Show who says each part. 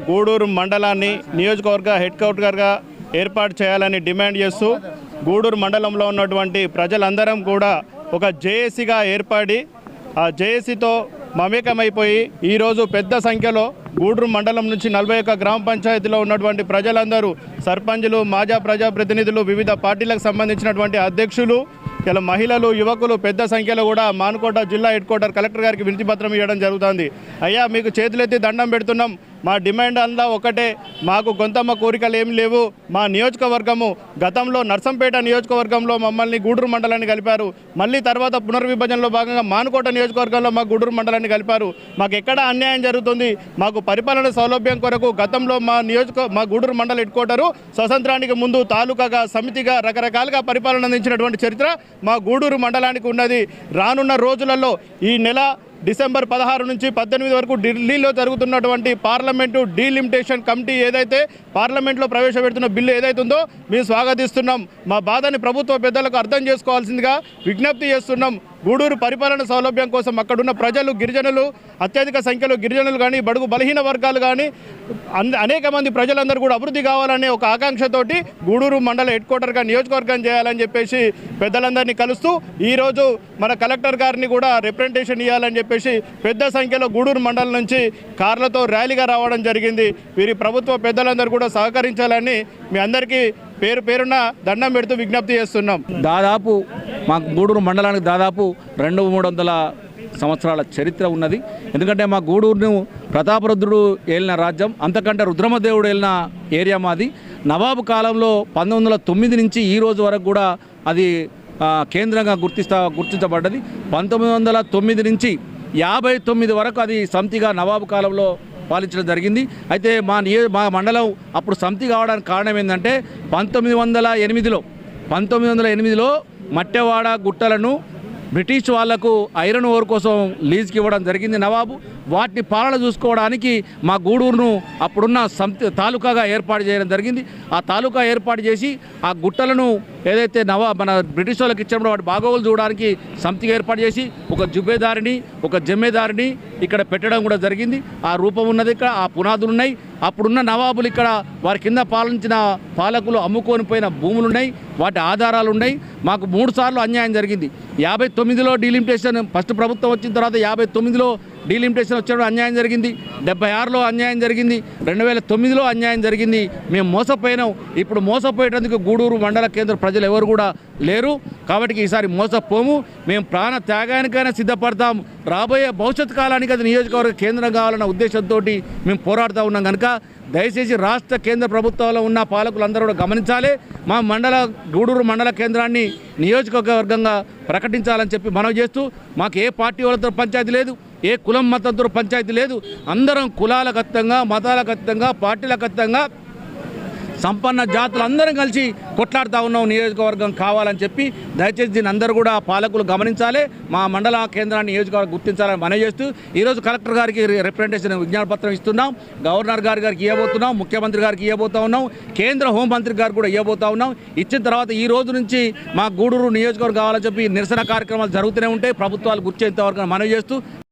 Speaker 1: గూడూరు మండలాన్ని నియోజకవర్గ హెడ్ క్వార్టర్గా ఏర్పాటు చేయాలని డిమాండ్ చేస్తూ గూడూరు మండలంలో ఉన్నటువంటి ప్రజలందరం కూడా ఒక జేఏసీగా ఏర్పడి ఆ జేఏసీతో మమేకమైపోయి ఈరోజు పెద్ద సంఖ్యలో గూడూరు మండలం నుంచి 41 గ్రామ పంచాయతీలో ఉన్నటువంటి ప్రజలందరూ సర్పంచులు, మాజా ప్రజాప్రతినిధులు, వివిధ పార్టీలకు సంబంధించినటువంటి అధ్యక్షులు, ఇలా మహిళలు, యువకులు పెద్ద సంఖ్యలో కూడా మానుకోట జిల్లా హెడ్ క్వార్టర్ కలెక్టర్ గారికి వినతి పత్రం ఇవ్వడం జరుగుతుంది. అయ్యా, మీకు చేతులెత్తి దండం పెడుతున్నాం, మా డిమాండ్ అంతా ఒకటే, మాకు గొంతమ్మ కోరికలు ఏమి లేవు. మా నియోజకవర్గము గతంలో నర్సంపేట నియోజకవర్గంలో మమ్మల్ని గూడూరు మండలాన్ని కలిపారు, మళ్ళీ తర్వాత పునర్విభజనలో భాగంగా మానుకోట నియోజకవర్గంలో మా గూడూరు మండలాన్ని కలిపారు. మాకు ఎక్కడ అన్యాయం జరుగుతుంది? మాకు పరిపాలన సౌలభ్యం కొరకు గతంలో మా గూడూరు మండల హెడ్ క్వార్టరు స్వతంత్రానికి ముందు తాలూకాగా, సమితిగా రకరకాలుగా పరిపాలన అందించినటువంటి చరిత్ర మా గూడూరు మండలానికి ఉన్నది. రానున్న రోజులలో ఈ నెల డిసెంబర్ 16 నుంచి 18 వరకు ఢిల్లీలో జరుగుతున్నటువంటి పార్లమెంటు డీలిమిటేషన్ కమిటీ ఏదైతే పార్లమెంట్లో ప్రవేశపెడుతున్న బిల్లు ఏదైతుందో మేము స్వాగతిస్తున్నాం. మా బాధని ప్రభుత్వ పెద్దలకు అర్థం చేసుకోవాల్సిందిగా విజ్ఞప్తి చేస్తున్నాం. గూడూరు పరిపాలన సౌలభ్యం కోసం అక్కడున్న ప్రజలు, గిరిజనులు, అత్యధిక సంఖ్యలో గిరిజనులు కానీ, బడుగు బలహీన వర్గాలు కానీ అనేక మంది ప్రజలందరూ కూడా అభివృద్ధి కావాలనే ఒక ఆకాంక్షతోటి గూడూరు మండల హెడ్ క్వార్టర్గా నియోజకవర్గం చేయాలని చెప్పేసి పెద్దలందరినీ కలుస్తూ ఈరోజు మన కలెక్టర్ గారిని కూడా రిప్రజెంటేషన్ ఇవ్వాలని చెప్పేసి పెద్ద సంఖ్యలో గూడూరు మండలం నుంచి కార్లతో ర్యాలీగా రావడం జరిగింది. వీరి ప్రభుత్వ పెద్దలందరూ కూడా సహకరించాలని మీ అందరికీ పేరున దండం పెడుతూ విజ్ఞప్తి చేస్తున్నాం.
Speaker 2: దాదాపు మా గూడూరు మండలానికి దాదాపు 200-300 సంవత్సరాల చరిత్ర ఉన్నది. ఎందుకంటే మా గూడూరును ప్రతాపరుద్రుడు ఏలిన రాజ్యం, అంతకంటే రుద్రమదేవుడు ఏలిన ఏరియా మాది. నవాబు కాలంలో 1909 నుంచి ఈ రోజు వరకు కూడా అది కేంద్రంగా గుర్తించబడ్డది. 1909 నుంచి 59 వరకు అది సమితిగా నవాబు కాలంలో పాలించడం జరిగింది. అయితే మా మండలం అప్పుడు సమితి కావడానికి కారణం ఏంటంటే 1908లో మట్టెవాడ గుట్టలను బ్రిటిష్ వాళ్లకు ఐరన్ ఓర్ కోసం లీజ్కి ఇవ్వడం జరిగింది నవాబు. వాటిని పాలన చూసుకోవడానికి మా గూడూరును అప్పుడున్న తాలూకాగా ఏర్పాటు చేయడం జరిగింది. ఆ తాలూకా ఏర్పాటు చేసి ఆ గుట్టలను ఏదైతే మన బ్రిటిష్ వాళ్ళకి ఇచ్చినప్పుడు వాటి బాగోగులు చూడడానికి సమితిగా ఏర్పాటు చేసి ఒక జుబేదారిని, ఒక జమ్మేదారిని ఇక్కడ పెట్టడం కూడా జరిగింది. ఆ రూపం ఉన్నది, ఇక్కడ ఆ పునాదులు ఉన్నాయి. అప్పుడున్న నవాబులు ఇక్కడ వారి కింద పాలించిన పాలకులు అమ్ముకొని పోయిన భూములు ఉన్నాయి, వాటి ఆధారాలు ఉన్నాయి. మాకు 3 సార్లు అన్యాయం జరిగింది. 59లో డీలిమిటేషన్ ఫస్ట్ ప్రభుత్వం వచ్చిన తర్వాత 59లో డీలిమిటేషన్ వచ్చేటప్పుడు అన్యాయం జరిగింది. 76లో అన్యాయం జరిగింది. 2009లో అన్యాయం జరిగింది. మేము మోసపోయినాం. ఇప్పుడు మోసపోయేటందుకు గూడూరు మండల కేంద్ర ప్రజలు ఎవరు కూడా లేరు. కాబట్టి ఈసారి మోసపోము. మేము ప్రాణ త్యాగానికైనా సిద్ధపడతాం. రాబోయే భవిష్యత్ కాలానికి అది నియోజకవర్గ కేంద్రం కావాలన్న ఉద్దేశంతో మేము పోరాడుతూ ఉన్నాం. కనుక దయచేసి రాష్ట్ర కేంద్ర ప్రభుత్వాల్లో ఉన్న పాలకులందరూ కూడా గమనించాలి. మా గూడూరు మండల కేంద్రాన్ని నియోజకవర్గంగా ప్రకటించాలని చెప్పి మనవి చేస్తూ, మాకు ఏ పార్టీ వాళ్ళతో పంచాయతీ లేదు, ఏ కులం మతంతో పంచాయతీ లేదు. అందరం కులాలకు అతీతంగా, మతాలకు అతీతంగా, పార్టీలకు అతీతంగా సంపన్న జాతులు అందరం కలిసి కొట్లాడుతూ ఉన్నాం నియోజకవర్గం కావాలని చెప్పి. దయచేసి దీన్ని అందరూ కూడా పాలకులు గమనించాలి. మా మండల కేంద్రాన్ని నియోజకవర్గం గుర్తించాలని మనవి చేస్తూ ఈరోజు కలెక్టర్ గారికి రిప్రజెంటేషన్ విజ్ఞాపత్రం ఇస్తున్నాం. గవర్నర్ గారికి ఇవ్వబోతున్నాం, ముఖ్యమంత్రి గారికి ఇవ్వబోతా ఉన్నాం, కేంద్ర హోంమంత్రి గారు కూడా ఇవ్వబోతా ఉన్నాం. ఇచ్చిన తర్వాత ఈ రోజు నుంచి మా గూడూరు నియోజకవర్గం కావాలని చెప్పి నిరసన కార్యక్రమాలు జరుగుతూనే ఉంటాయి. ప్రభుత్వాలు గుర్తించేంత వరకు మనవి చేస్తూ